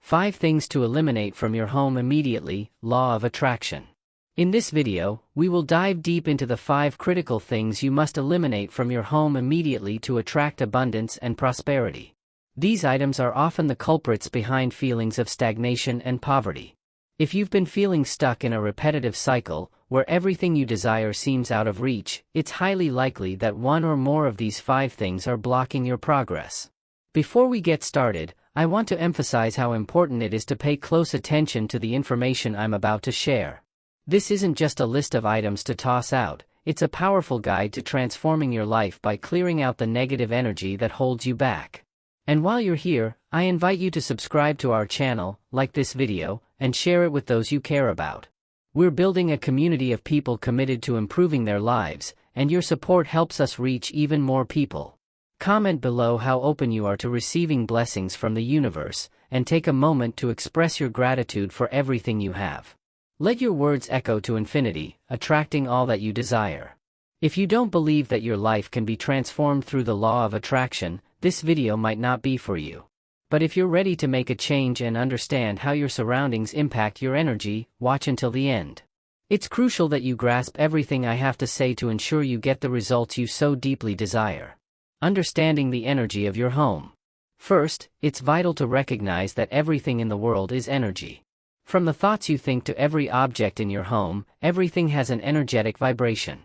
5 things to eliminate from your home immediately, Law of Attraction. In this video, we will dive deep into the 5 critical things you must eliminate from your home immediately to attract abundance and prosperity. These items are often the culprits behind feelings of stagnation and poverty. If you've been feeling stuck in a repetitive cycle, where everything you desire seems out of reach, it's highly likely that one or more of these 5 things are blocking your progress. Before we get started, I want to emphasize how important it is to pay close attention to the information I'm about to share. This isn't just a list of items to toss out, it's a powerful guide to transforming your life by clearing out the negative energy that holds you back. And while you're here, I invite you to subscribe to our channel, like this video, and share it with those you care about. We're building a community of people committed to improving their lives, and your support helps us reach even more people. Comment below how open you are to receiving blessings from the universe, and take a moment to express your gratitude for everything you have. Let your words echo to infinity, attracting all that you desire. If you don't believe that your life can be transformed through the law of attraction, this video might not be for you. But if you're ready to make a change and understand how your surroundings impact your energy, watch until the end. It's crucial that you grasp everything I have to say to ensure you get the results you so deeply desire. Understanding the energy of your home. First, it's vital to recognize that everything in the world is energy. From the thoughts you think to every object in your home, everything has an energetic vibration.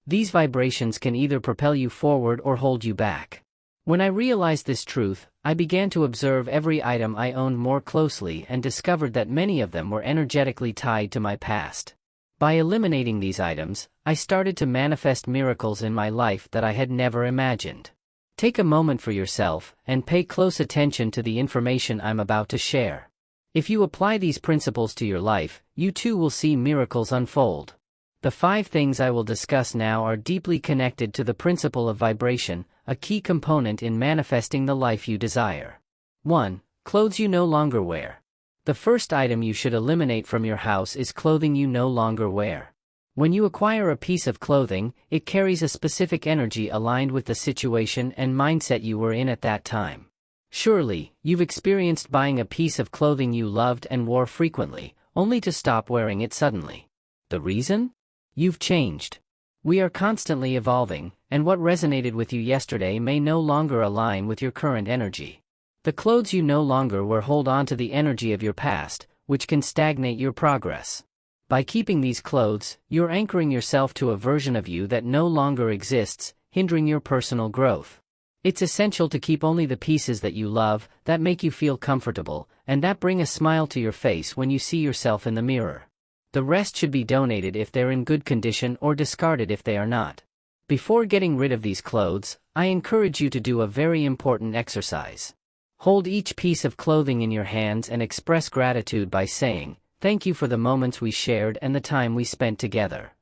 These vibrations can either propel you forward or hold you back. When I realized this truth, I began to observe every item I owned more closely and discovered that many of them were energetically tied to my past. By eliminating these items, I started to manifest miracles in my life that I had never imagined. Take a moment for yourself, and pay close attention to the information I'm about to share. If you apply these principles to your life, you too will see miracles unfold. The 5 things I will discuss now are deeply connected to the principle of vibration, a key component in manifesting the life you desire. 1. Clothes you no longer wear. The first item you should eliminate from your house is clothing you no longer wear. When you acquire a piece of clothing, it carries a specific energy aligned with the situation and mindset you were in at that time. Surely, you've experienced buying a piece of clothing you loved and wore frequently, only to stop wearing it suddenly. The reason? You've changed. We are constantly evolving, and what resonated with you yesterday may no longer align with your current energy. The clothes you no longer wear hold on to the energy of your past, which can stagnate your progress. By keeping these clothes, you're anchoring yourself to a version of you that no longer exists, hindering your personal growth. It's essential to keep only the pieces that you love, that make you feel comfortable, and that bring a smile to your face when you see yourself in the mirror. The rest should be donated if they're in good condition or discarded if they are not. Before getting rid of these clothes, I encourage you to do a very important exercise. Hold each piece of clothing in your hands and express gratitude by saying, "Thank you for the moments we shared and the time we spent together."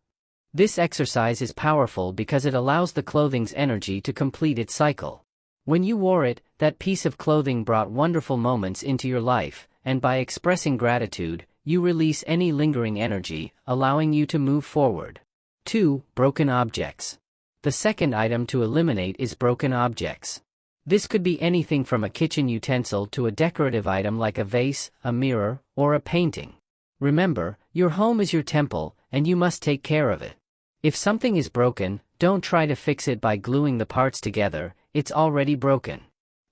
This exercise is powerful because it allows the clothing's energy to complete its cycle. When you wore it, that piece of clothing brought wonderful moments into your life, and by expressing gratitude, you release any lingering energy, allowing you to move forward. 2. Broken objects. The second item to eliminate is broken objects. This could be anything from a kitchen utensil to a decorative item like a vase, a mirror, or a painting. Remember, your home is your temple, and you must take care of it. If something is broken, don't try to fix it by gluing the parts together, it's already broken.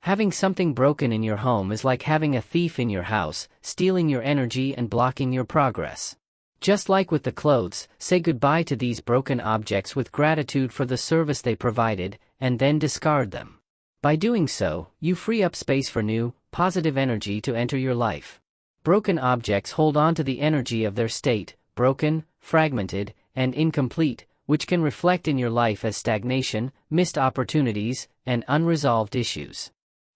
Having something broken in your home is like having a thief in your house, stealing your energy and blocking your progress. Just like with the clothes, say goodbye to these broken objects with gratitude for the service they provided, and then discard them. By doing so, you free up space for new, positive energy to enter your life. Broken objects hold on to the energy of their state, broken, fragmented, and incomplete, which can reflect in your life as stagnation, missed opportunities, and unresolved issues.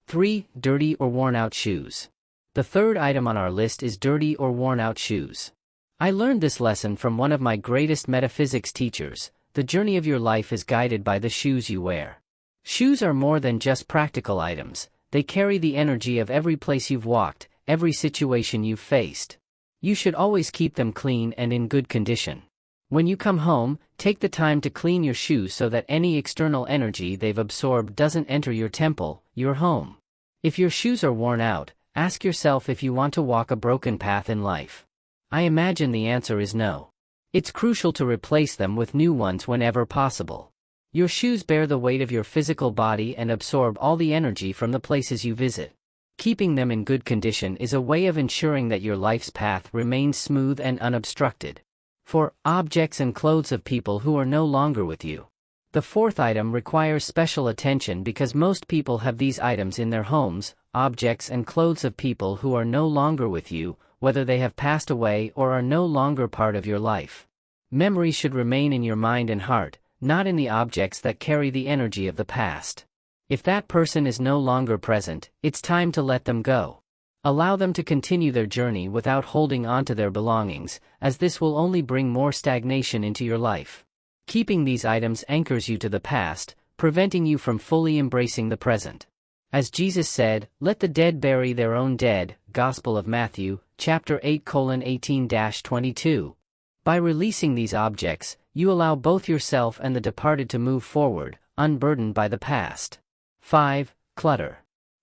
3. Dirty or worn-out shoes. The third item on our list is dirty or worn-out shoes. I learned this lesson from one of my greatest metaphysics teachers. The journey of your life is guided by the shoes you wear. Shoes are more than just practical items, they carry the energy of every place you've walked, every situation you've faced. You should always keep them clean and in good condition. When you come home, take the time to clean your shoes so that any external energy they've absorbed doesn't enter your temple, your home. If your shoes are worn out, Ask yourself if you want to walk a broken path in life. I imagine the answer is no. It's crucial to replace them with new ones whenever possible. Your shoes bear the weight of your physical body and absorb all the energy from the places you visit. Keeping them in good condition is a way of ensuring that your life's path remains smooth and unobstructed. For objects and clothes of people who are no longer with you. The fourth item requires special attention because most people have these items in their homes, objects and clothes of people who are no longer with you, whether they have passed away or are no longer part of your life. Memories should remain in your mind and heart, not in the objects that carry the energy of the past. If that person is no longer present, it's time to let them go. Allow them to continue their journey without holding on to their belongings, as this will only bring more stagnation into your life. Keeping these items anchors you to the past, preventing you from fully embracing the present. As Jesus said, "Let the dead bury their own dead," Gospel of Matthew, chapter 8:18-22. By releasing these objects, you allow both yourself and the departed to move forward, unburdened by the past. 5. Clutter.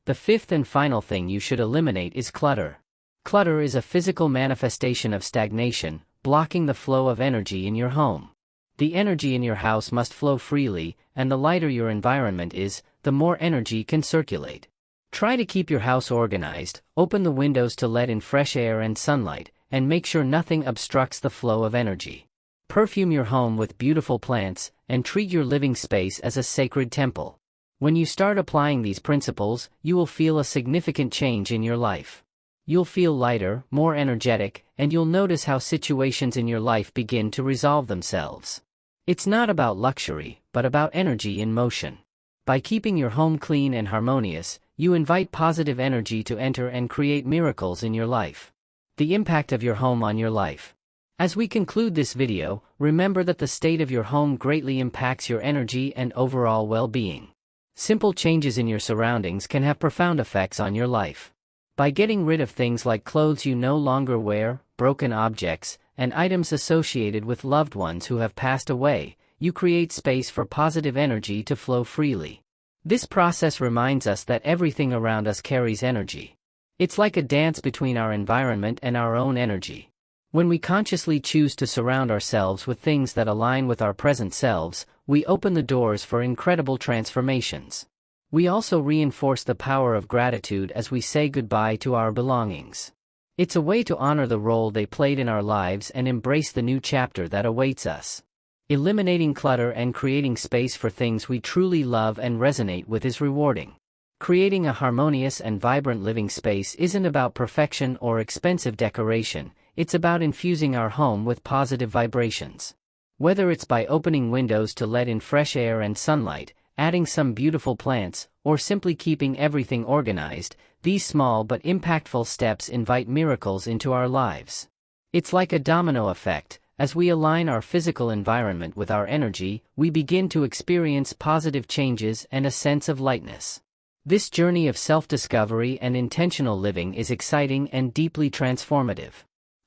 The fifth and final thing you should eliminate is clutter. Clutter is a physical manifestation of stagnation, blocking the flow of energy in your home. The energy in your house must flow freely, and the lighter your environment is, the more energy can circulate. Try to keep your house organized, open the windows to let in fresh air and sunlight, and make sure nothing obstructs the flow of energy. Perfume your home with beautiful plants, and treat your living space as a sacred temple. When you start applying these principles, you will feel a significant change in your life. You'll feel lighter, more energetic, and you'll notice how situations in your life begin to resolve themselves. It's not about luxury, but about energy in motion. By keeping your home clean and harmonious, you invite positive energy to enter and create miracles in your life. The impact of your home on your life. As we conclude this video, remember that the state of your home greatly impacts your energy and overall well-being. Simple changes in your surroundings can have profound effects on your life. By getting rid of things like clothes you no longer wear, broken objects, and items associated with loved ones who have passed away, you create space for positive energy to flow freely. This process reminds us that everything around us carries energy. It's like a dance between our environment and our own energy. When we consciously choose to surround ourselves with things that align with our present selves, we open the doors for incredible transformations. We also reinforce the power of gratitude as we say goodbye to our belongings. It's a way to honor the role they played in our lives and embrace the new chapter that awaits us. Eliminating clutter and creating space for things we truly love and resonate with is rewarding. Creating a harmonious and vibrant living space isn't about perfection or expensive decoration, it's about infusing our home with positive vibrations. Whether it's by opening windows to let in fresh air and sunlight, adding some beautiful plants, or simply keeping everything organized, these small but impactful steps invite miracles into our lives. It's like a domino effect. As we align our physical environment with our energy, we begin to experience positive changes and a sense of lightness. This journey of self-discovery and intentional living is exciting and deeply transformative.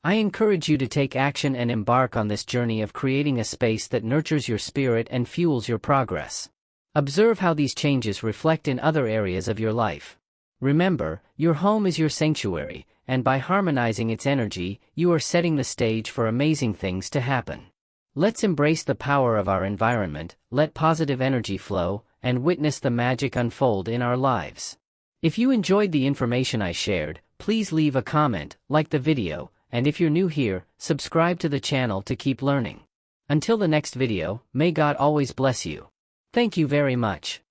I encourage you to take action and embark on this journey of creating a space that nurtures your spirit and fuels your progress. Observe how these changes reflect in other areas of your life. Remember, your home is your sanctuary, and by harmonizing its energy, you are setting the stage for amazing things to happen. Let's embrace the power of our environment, let positive energy flow, and witness the magic unfold in our lives. If you enjoyed the information I shared, please leave a comment, like the video, and if you're new here, subscribe to the channel to keep learning. Until the next video, may God always bless you. Thank you very much.